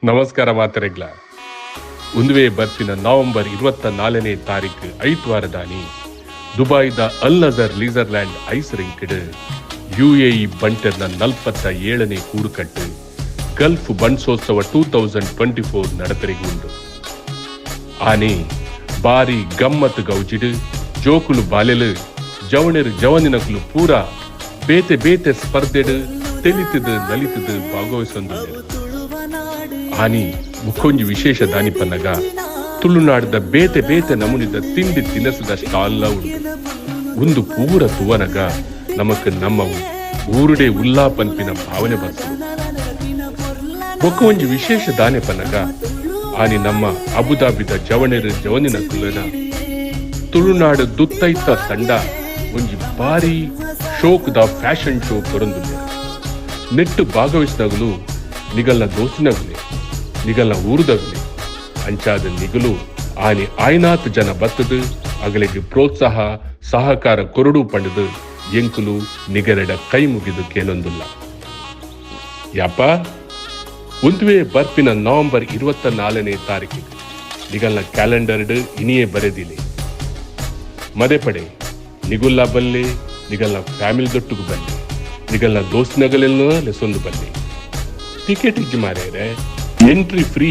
ನಮಸ್ಕಾರ ಮಾತರೆಗ್ಲ ಉಂದುವೆ ಬರ್ಪಿನ ನವೆಂಬರ್ 24ನೇ ತಾರೀಕು ಐತ್ವಾರದಾನಿ ದುಬೈದ ಅಲ್ ಅಜರ್ ಲೀಸರ್ಲ್ಯಾಂಡ್ ಐಸ್ ರಿಂಕ್ಡ್ UAE ಬಂಟರ್ನ 47ನೇ ಕೂಡುಕಟ್ಟು ಗಲ್ಫ್ ಬಣ್ಸೋತ್ಸವ 2024 ನಡತರಿಗುಂಡು ಆನೆ ಬಾರಿ ಗಮ್ಮತ್ ಗೌಜಿಡು ಜೋಕುಲು ಬಾಲೆಲು ಜವಣರು ಜವನಿನಕುಲು ಪೂರ ಬೇತೆ ಬೇತೆ ಸ್ಪರ್ಧೆಡು ತೆಲಿತದು ನಲಿತದು ಭಾಗವಹಿಸೊಂದು ಆನಿ ಮುಖೊಂಜಿ ವಿಶೇಷ ದಾನಿ ಪನ್ನಗ ತುಳುನಾಡದ ಬೇತೆ ಬೇತೆ ನಮೂನಿದ ತಿಂಡಿ ತಿನಸದ ಸ್ಟಾಲ್ಲ ಉಂಟು ಒಂದು ಪೂರ ತುವನಗ ನಮಕ್ ನಮ್ಮವು ಊರುಡೆ ಉಲ್ಲಾ ಪನ್ಪಿನ ಭಾವನೆ ಬರ್ತದೆ ಬೊಕ್ಕ ಒಂಜಿ ವಿಶೇಷ ದಾನೆ ಪನ್ನಗ ಆನಿ ನಮ್ಮ ಅಬುದಾಬಿದ ಜವಣೆರು ಜವನಿನ ಕುಲನ ತುಳುನಾಡು ದುತ್ತೈತ ತಂಡ ಒಂಜಿ ಬಾರಿ ಶೋಕ್ದ ಫ್ಯಾಷನ್ ಶೋ ಕೊರೊಂದು ನೆಟ್ಟು ಭಾಗವಹಿಸಿದಾಗಲು ನಿಗಲ್ನ ದೋಸ್ತಿನಗುಲೆ ನಿಗಲ್ನ ಊರುದಗುಲೆ ಅಂಚಾದ ನಿಗಲು ಆನಿ ಆಯ್ನಾತ್ ಜನ ಬತ್ತದು ಅಗಲಿಗೆ ಪ್ರೋತ್ಸಾಹ ಸಹಕಾರ ಕೊರಡು ಪಂಡದು ಎಂಕುಲು ನಿಗರೆಡ ಕೈ ಮುಗಿದು ಕೇಳೊಂದುಲ್ಲ ಯಾಪ ಒಂದುವೆ ಬರ್ಪಿನ ನವೆಂಬರ್ 24ನೇ ತಾರೀಕು ನಿಗಲ್ನ ಕ್ಯಾಲೆಂಡರ್ಡ್ ಇನಿಯೇ ಬರೆದಿಲೆ ಮದೆ ಪಡೆ ನಿಗುಲ್ಲ ಬಲ್ಲೆ ನಿಗಲ್ನ ಫ್ಯಾಮಿಲಿ ದೊಟ್ಟುಗು ಬಲ್ಲೆ ನಿಗಲ್ನ ದೋಸ್ತಿನಗಲೆಲ್ಲ ಲೆಸೊಂದು ಬಲ್ಲೆ ಟಿಕೆಟ್ ಇಜ್ಜಿ ಮಾರೇರೆ ಎಂಟ್ರಿ ಫ್ರೀ